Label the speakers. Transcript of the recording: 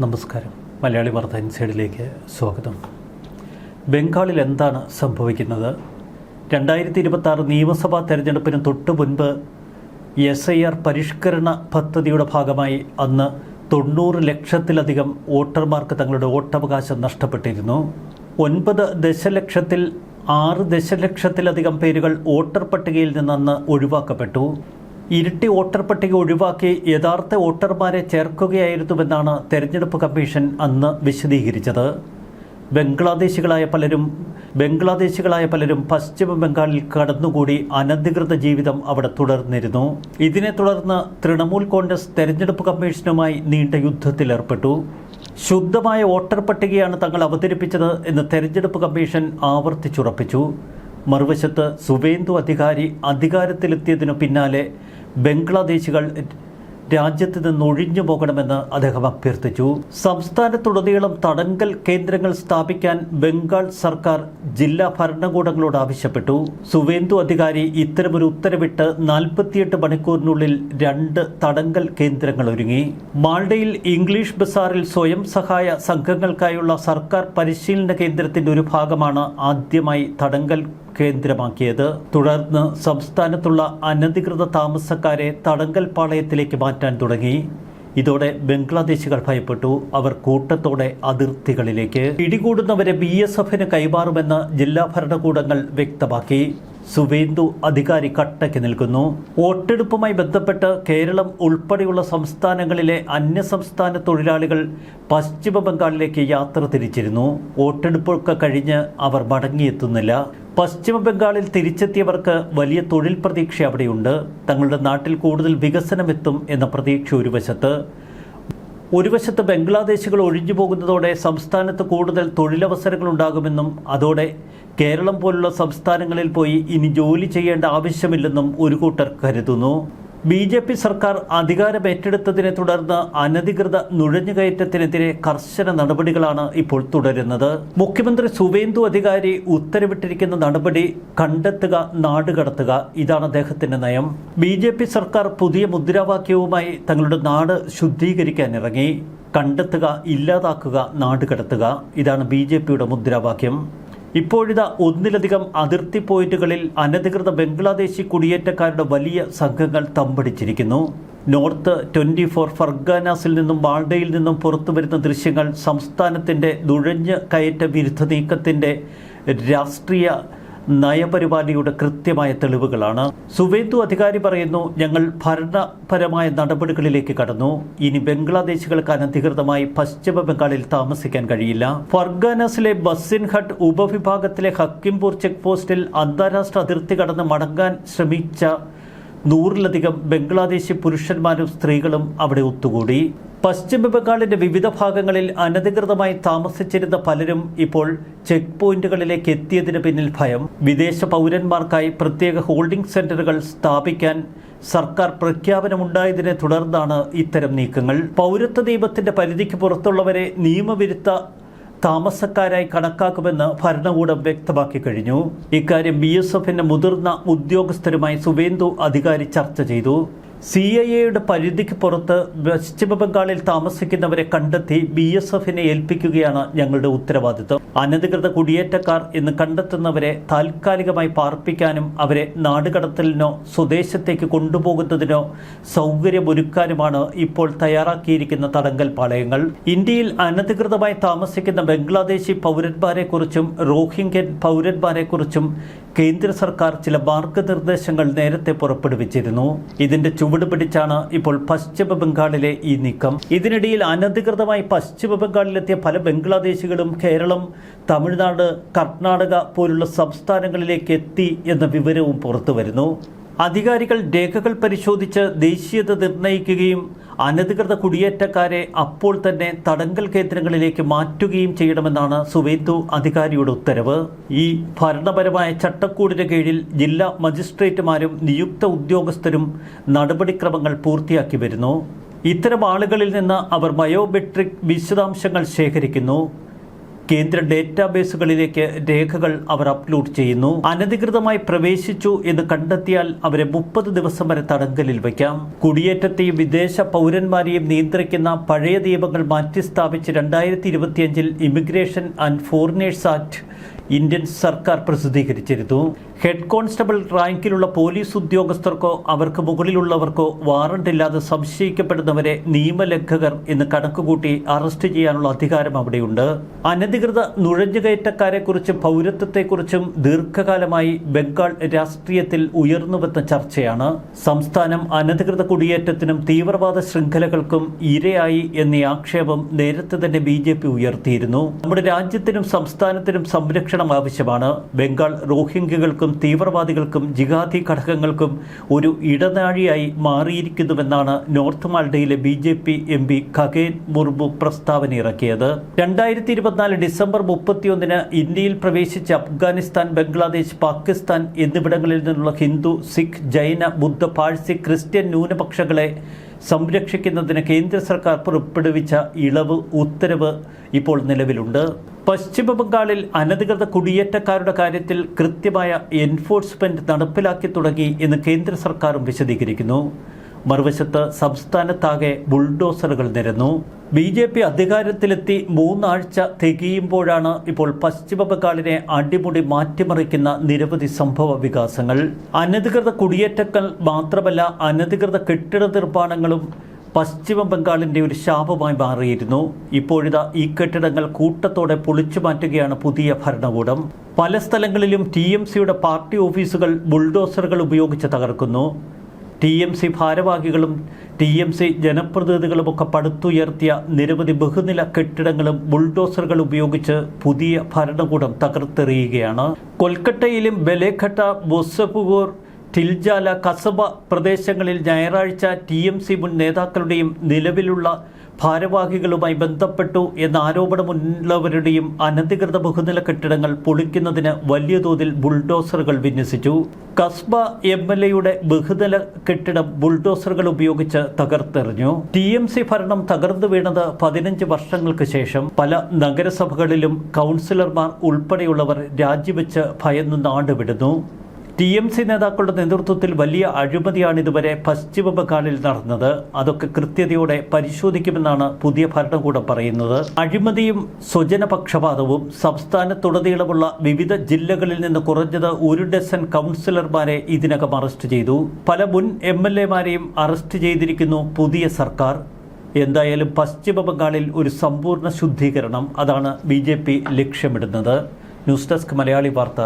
Speaker 1: നമസ്കാരം. മലയാളി വാർത്ത ഇൻസൈഡിലേക്ക് സ്വാഗതം. ബംഗാളിൽ എന്താണ് സംഭവിക്കുന്നത്? 2026 നിയമസഭാ തെരഞ്ഞെടുപ്പിന് തൊട്ടു മുൻപ് SIR പരിഷ്കരണ പദ്ധതിയുടെ ഭാഗമായി അന്ന് 90 ലക്ഷത്തിലധികം വോട്ടർമാർക്ക് തങ്ങളുടെ വോട്ടവകാശം നഷ്ടപ്പെട്ടിരുന്നു. 9 ദശലക്ഷത്തിൽ 6 ദശലക്ഷത്തിലധികം പേരുകൾ വോട്ടർ പട്ടികയിൽ നിന്ന് ഒഴിവാക്കപ്പെട്ടു. ഇരട്ടി വോട്ടർ പട്ടിക ഒഴിവാക്കി യഥാർത്ഥ വോട്ടർമാരെ ചേർക്കുകയായിരുന്നുവെന്നാണ് തെരഞ്ഞെടുപ്പ് കമ്മീഷൻ അന്ന് വിശദീകരിച്ചത്. ബംഗ്ലാദേശികളായ പലരും പശ്ചിമ ബംഗാളിൽ കടന്നുകൂടി അനധികൃത ജീവിതം അവിടെ തുടർന്നിരുന്നു. ഇതിനെ തുടർന്ന് തൃണമൂൽ കോൺഗ്രസ് തെരഞ്ഞെടുപ്പ് കമ്മീഷനുമായി നീണ്ട യുദ്ധത്തിലേർപ്പെട്ടു. ശുദ്ധമായ വോട്ടർ പട്ടികയാണ് തങ്ങൾ അവതരിപ്പിച്ചത് എന്ന് തെരഞ്ഞെടുപ്പ് കമ്മീഷൻ ആവർത്തിച്ചുറപ്പിച്ചു. മറുവശത്ത് സുവേന്ദു അധികാരി അധികാരത്തിലെത്തിയതിനു പിന്നാലെ ബംഗ്ലാദേശികൾ രാജ്യത്ത് നിന്ന് ഒഴിഞ്ഞു പോകണമെന്ന് അദ്ദേഹം അഭ്യർത്ഥിച്ചു. സംസ്ഥാനത്തുടനീളം തടങ്കൽ കേന്ദ്രങ്ങൾ സ്ഥാപിക്കാൻ ബംഗാൾ സർക്കാർ ജില്ലാ ഭരണകൂടങ്ങളോട് ആവശ്യപ്പെട്ടു. സുവേന്ദു അധികാരി ഇത്തരമൊരു ഉത്തരവിട്ട് 48 മണിക്കൂറിനുള്ളിൽ 2 തടങ്കൽ കേന്ദ്രങ്ങൾ ഒരുങ്ങി. മാൾഡയിൽ ഇംഗ്ലീഷ് ബസാറിൽ സ്വയം സഹായ സംഘങ്ങൾക്കായുള്ള സർക്കാർ പരിശീലന കേന്ദ്രത്തിന്റെ ഒരു ഭാഗമാണ് ആദ്യമായി തടങ്കൽ കേന്ദ്രമാക്കിയത്. തുടർന്ന് സംസ്ഥാനത്തുള്ള അനധികൃത താമസക്കാരെ തടങ്കൽ പാളയത്തിലേക്ക് മാറ്റാൻ തുടങ്ങി. ഇതോടെ ബംഗ്ലാദേശികൾ ഭയപ്പെട്ടു. അവർ കൂട്ടത്തോടെ അതിർത്തികളിലേക്ക് പിടികൂടുന്നവരെ BSFന് കൈമാറുമെന്ന് ജില്ലാ ഭരണകൂടങ്ങൾ വ്യക്തമാക്കി. സുവേന്ദു അധികാരി കട്ടയ്ക്ക് നിൽക്കുന്നു. വോട്ടെടുപ്പുമായി ബന്ധപ്പെട്ട് കേരളം ഉൾപ്പെടെയുള്ള സംസ്ഥാനങ്ങളിലെ അന്യസംസ്ഥാന തൊഴിലാളികൾ പശ്ചിമ ബംഗാളിലേക്ക് യാത്ര തിരിച്ചിരുന്നു. വോട്ടെടുപ്പൊക്കെ കഴിഞ്ഞ് അവർ മടങ്ങിയെത്തുന്നില്ല. പശ്ചിമ ബംഗാളിൽ തിരിച്ചെത്തിയവർക്ക് വലിയ തൊഴിൽ പ്രതീക്ഷ അവിടെയുണ്ട്. തങ്ങളുടെ നാട്ടിൽ കൂടുതൽ വികസനമെത്തും എന്ന പ്രതീക്ഷ ഒരു വശത്ത് ബംഗ്ലാദേശികൾ ഒഴിഞ്ഞു പോകുന്നതോടെ സംസ്ഥാനത്ത് കൂടുതൽ തൊഴിലവസരങ്ങൾ ഉണ്ടാകുമെന്നും അതോടെ കേരളം പോലുള്ള സംസ്ഥാനങ്ങളിൽ പോയി ഇനി ജോലി ചെയ്യേണ്ട ആവശ്യമില്ലെന്നും ഒരു കൂട്ടർ കരുതുന്നു. BJP സർക്കാർ അധികാരം ഏറ്റെടുത്തതിനെ തുടർന്ന് അനധികൃത നുഴഞ്ഞുകയറ്റത്തിനെതിരെ കർശന നടപടികളാണ് ഇപ്പോൾ തുടരുന്നത്. മുഖ്യമന്ത്രി സുവേന്ദു അധികാരി ഉത്തരവിട്ടിരിക്കുന്ന നടപടി കണ്ടെത്തുക, നാടുകടത്തുക. ഇതാണ് അദ്ദേഹത്തിന്റെ നയം. BJP സർക്കാർ പുതിയ മുദ്രാവാക്യവുമായി തങ്ങളുടെ നാട് ശുദ്ധീകരിക്കാൻ ഇറങ്ങി. കണ്ടെത്തുക, ഇല്ലാതാക്കുക, നാടുകടത്തുക. ഇതാണ് BJPയുടെ മുദ്രാവാക്യം. ഇപ്പോഴിതാ ഒന്നിലധികം അതിർത്തി പോയിന്റുകളിൽ അനധികൃത ബംഗ്ലാദേശി കുടിയേറ്റക്കാരുടെ വലിയ സംഘങ്ങൾ തമ്പടിച്ചിരിക്കുന്നു. നോർത്ത് 24 ഫർഗാനാസിൽ നിന്നും മാൾഡയിൽ നിന്നും പുറത്തുവരുന്ന ദൃശ്യങ്ങൾ സംസ്ഥാനത്തിൻ്റെ നുഴഞ്ഞ് കയറ്റ വിരുദ്ധ നീക്കത്തിൻ്റെ രാഷ്ട്രീയ നയപരിപാടിയുടെ കൃത്യമായ തെളിവുകളാണ്. സുവേന്ദു അധികാരി പറയുന്നു, ഞങ്ങൾ ഭരണപരമായ നടപടികളിലേക്ക് കടന്നു. ഇനി ബംഗ്ലാദേശികൾക്ക് അനധികൃതമായി പശ്ചിമ ബംഗാളിൽ താമസിക്കാൻ കഴിയില്ല. ഫർഗാനാസിലെ ബസിൻഹട്ട് ഉപവിഭാഗത്തിലെ ഹക്കിംപൂർ ചെക്ക് പോസ്റ്റിൽ അന്താരാഷ്ട്ര അതിർത്തി കടന്ന് മടങ്ങാൻ ശ്രമിച്ച 100-ലധികം ബംഗ്ലാദേശി പുരുഷന്മാരും സ്ത്രീകളും അവിടെ ഒത്തുകൂടി. പശ്ചിമ ബംഗാളിന്റെ വിവിധ ഭാഗങ്ങളിൽ അനധികൃതമായി താമസിച്ചിരുന്ന പലരും ഇപ്പോൾ ചെക്ക് പോയിന്റുകളിലേക്ക് എത്തിയതിന് പിന്നിൽ ഭയം. വിദേശ പൗരന്മാർക്കായി പ്രത്യേക ഹോൾഡിംഗ് സെന്ററുകൾ സ്ഥാപിക്കാൻ സർക്കാർ പ്രഖ്യാപനമുണ്ടായതിനെ തുടർന്നാണ് ഇത്തരം നീക്കങ്ങൾ. പൗരത്വ നിയമത്തിന്റെ പരിധിക്ക് പുറത്തുള്ളവരെ നിയമവിരുദ്ധ താമസക്കാരായി കണക്കാക്കുമെന്ന് ഭരണകൂടം വ്യക്തമാക്കി കഴിഞ്ഞു. ഇക്കാര്യം BSFന്റെ മുതിർന്ന ഉദ്യോഗസ്ഥരുമായി സുവേന്ദു അധികാരി ചർച്ച ചെയ്തു. CIAയുടെ പരിധിക്ക് പുറത്ത് പശ്ചിമ ബംഗാളിൽ താമസിക്കുന്നവരെ കണ്ടെത്തി BSFനെ ഏൽപ്പിക്കുകയാണ് ഞങ്ങളുടെ ഉത്തരവാദിത്വം. അനധികൃത കുടിയേറ്റക്കാർ എന്ന് കണ്ടെത്തുന്നവരെ താൽക്കാലികമായി പാർപ്പിക്കാനും അവരെ നാടുകടത്തലിനോ സ്വദേശത്തേക്ക് കൊണ്ടുപോകുന്നതിനോ സൗകര്യമൊരുക്കാനുമാണ് ഇപ്പോൾ തയ്യാറാക്കിയിരിക്കുന്ന തടങ്കൽ പാളയങ്ങൾ. ഇന്ത്യയിൽ അനധികൃതമായി താമസിക്കുന്ന ബംഗ്ലാദേശി പൗരന്മാരെക്കുറിച്ചും റോഹിംഗ്യൻ പൗരന്മാരെക്കുറിച്ചും കേന്ദ്ര സർക്കാർ ചില മാർഗനിർദ്ദേശങ്ങൾ നേരത്തെ പുറപ്പെടുവിച്ചിരുന്നു. ഇതിന്റെ ചുവട് പിടിച്ചാണ് ഇപ്പോൾ പശ്ചിമ ബംഗാളിലെ ഈ നീക്കം. ഇതിനിടയിൽ അനധികൃതമായി പശ്ചിമ ബംഗാളിലെത്തിയ പല ബംഗ്ലാദേശികളും കേരളം, തമിഴ്നാട്, കർണാടക പോലുള്ള സംസ്ഥാനങ്ങളിലേക്ക് എത്തി എന്ന വിവരവും പുറത്തുവരുന്നു. അധികാരികൾ രേഖകൾ പരിശോധിച്ച് ദേശീയത നിർണ്ണയിക്കുകയും അനധികൃത കുടിയേറ്റക്കാരെ അപ്പോൾ തന്നെ തടങ്കൽ കേന്ദ്രങ്ങളിലേക്ക് മാറ്റുകയും ചെയ്യണമെന്നാണ് സുവേന്ദു അധികാരിയുടെ ഉത്തരവ്. ഈ ഭരണപരമായ ചട്ടക്കൂടിന് കീഴിൽ ജില്ലാ മജിസ്ട്രേറ്റുമാരും നിയുക്ത ഉദ്യോഗസ്ഥരും നടപടിക്രമങ്ങൾ പൂർത്തിയാക്കി വരുന്നു. ഇത്തരം ആളുകളിൽ നിന്ന് അവർ ബയോമെട്രിക് വിശദാംശങ്ങൾ ശേഖരിക്കുന്നു. കേന്ദ്ര ഡേറ്റാബേസുകളിലേക്ക് രേഖകൾ അവർ അപ്ലോഡ് ചെയ്യുന്നു. അനധികൃതമായി പ്രവേശിച്ചു എന്ന് കണ്ടെത്തിയാൽ അവരെ 30 ദിവസം വരെ തടങ്കലിൽ വയ്ക്കാം. കുടിയേറ്റത്തെയും വിദേശ പൗരന്മാരെയും നിയന്ത്രിക്കുന്ന പഴയ നിയമങ്ങൾ മാറ്റിസ്ഥാപിച്ച് 2025 immigration and foreigners act Indian സർക്കാർ പ്രസിദ്ധീകരിച്ചിരുന്നു. ഹെഡ് കോൺസ്റ്റബിൾ റാങ്കിലുള്ള പോലീസ് ഉദ്യോഗസ്ഥർക്കോ അവർക്ക് മുകളിലുള്ളവർക്കോ വാറണ്ടില്ലാതെ സംശയിക്കപ്പെടുന്നവരെ നിയമലംഘകർ എന്ന് കണക്കുകൂട്ടി അറസ്റ്റ് ചെയ്യാനുള്ള അധികാരം അവിടെയുണ്ട്. അനധികൃത നുഴഞ്ഞുകയറ്റക്കാരെക്കുറിച്ചും പൗരത്വത്തെക്കുറിച്ചും ദീർഘകാലമായി ബംഗാൾ രാഷ്ട്രീയത്തിൽ ഉയർന്നുവന്ന ചർച്ചയാണ്. സംസ്ഥാനം അനധികൃത കുടിയേറ്റത്തിനും തീവ്രവാദ ശൃംഖലകൾക്കും ഇരയായി എന്നീ ആക്ഷേപം നേരത്തെ തന്നെ BJP ഉയർത്തിയിരുന്നു. നമ്മുടെ രാജ്യത്തിനും സംസ്ഥാനത്തിനും സംരക്ഷണം ആവശ്യമാണ്. ബംഗാൾ റോഹിംഗ്യകൾക്കും തീവ്രവാദികൾക്കും ജിഹാദി ഘടകങ്ങൾക്കും ഒരു ഇടനാഴിയായി മാറിയിരിക്കുന്നുവെന്നാണ് നോർത്ത് മാൽഡയിലെ BJP MP ഖഗേൻ മുർമു പ്രസ്താവന ഇറക്കിയത്. 2024 ഡിസംബർ 31 ഇന്ത്യയിൽ പ്രവേശിച്ച അഫ്ഗാനിസ്ഥാൻ, ബംഗ്ലാദേശ്, പാകിസ്ഥാൻ എന്നിവിടങ്ങളിൽ നിന്നുള്ള ഹിന്ദു, സിഖ്, ജൈന, ബുദ്ധ, പാഴ്സി, ക്രിസ്ത്യൻ ന്യൂനപക്ഷങ്ങളെ സംരക്ഷിക്കുന്നതിന് കേന്ദ്ര സർക്കാർ പുറപ്പെടുവിച്ച ഉത്തരവ് ഇപ്പോൾ നിലവിലുണ്ട്. പശ്ചിമ ബംഗാളിൽ അനധികൃത കുടിയേറ്റക്കാരുടെ കാര്യത്തിൽ കൃത്യമായ എൻഫോഴ്സ്മെന്റ് നടപ്പിലാക്കി തുടങ്ങി എന്ന് കേന്ദ്ര സർക്കാരും വിശദീകരിക്കുന്നു. മറുവശത്ത് സംസ്ഥാനത്താകെ ബുൾഡോസറുകൾ നിരന്നു. BJP അധികാരത്തിലെത്തി 3 ആഴ്ച തികയുമ്പോഴാണ് ഇപ്പോൾ പശ്ചിമ ബംഗാളിനെ അടിമുടി മാറ്റിമറിക്കുന്ന നിരവധി സംഭവ വികാസങ്ങൾ. അനധികൃത കുടിയേറ്റങ്ങൾ മാത്രമല്ല, അനധികൃത കെട്ടിട നിർമ്മാണങ്ങളും പശ്ചിമ ബംഗാളിൻ്റെ ഒരു ശാപമായി മാറിയിരുന്നു. ഇപ്പോഴിതാ ഈ കെട്ടിടങ്ങൾ കൂട്ടത്തോടെ പൊളിച്ചു മാറ്റുകയാണ് പുതിയ ഭരണകൂടം. പല സ്ഥലങ്ങളിലും TMCയുടെ പാർട്ടി ഓഫീസുകൾ ബുൾഡോസറുകൾ ഉപയോഗിച്ച് തകർക്കുന്നു. TMC ഭാരവാഹികളും TMC ജനപ്രതിനിധികളുമൊക്കെ പടുത്തുയർത്തിയ നിരവധി ബഹുനില കെട്ടിടങ്ങളും ബുൾഡോസറുകൾ ഉപയോഗിച്ച് പുതിയ ഭരണകൂടം തകർത്തെറിയുകയാണ്. കൊൽക്കത്തയിലും ബലേഘട്ട, മുസഫർപൂർ, ടിൽജാല, കസബ പ്രദേശങ്ങളിൽ ഞായറാഴ്ച TMC മുൻ നേതാക്കളുടെയും നിലവിലുള്ള ഭാരവാഹികളുമായി ബന്ധപ്പെട്ടു എന്ന ആരോപണമുള്ളവരുടെയും അനധികൃത ബഹുനില കെട്ടിടങ്ങൾ പൊളിക്കുന്നതിന് വലിയ തോതിൽ ബുൾഡോസറുകൾ വിന്യസിച്ചു. കസ്ബ MLAയുടെ ബഹുനില കെട്ടിടം ബുൾഡോസറുകൾ ഉപയോഗിച്ച് തകർത്തെറിഞ്ഞു. TMC ഭരണം തകർന്നു വീണത് 15 വർഷങ്ങൾക്ക് ശേഷം. പല നഗരസഭകളിലും കൗൺസിലർമാർ ഉൾപ്പെടെയുള്ളവർ രാജിവെച്ച് ഭയന്ന് നാടുവിടുന്നു. TMC നേതാക്കളുടെ നേതൃത്വത്തിൽ വലിയ അഴിമതിയാണ് ഇതുവരെ പശ്ചിമ ബംഗാളിൽ നടന്നത്. അതൊക്കെ കൃത്യതയോടെ പരിശോധിക്കുമെന്നാണ് പുതിയ ഭരണകൂടം പറയുന്നത്. അഴിമതിയും സ്വജനപക്ഷപാതവും സംസ്ഥാനത്തുടനീളമുള്ള വിവിധ ജില്ലകളിൽ നിന്ന് കുറഞ്ഞത് 1 ഡസൻ കൗൺസിലർമാരെ ഇതിനകം അറസ്റ്റ് ചെയ്തു. പല മുൻ MLAമാരെയും അറസ്റ്റ് ചെയ്തിരിക്കുന്നു പുതിയ സർക്കാർ. എന്തായാലും പശ്ചിമ ബംഗാളിൽ ഒരു സമ്പൂർണ്ണ ശുദ്ധീകരണം, അതാണ് BJP ലക്ഷ്യമിടുന്നത്. ന്യൂസ് ഡെസ്ക് മലയാളി വാർത്ത.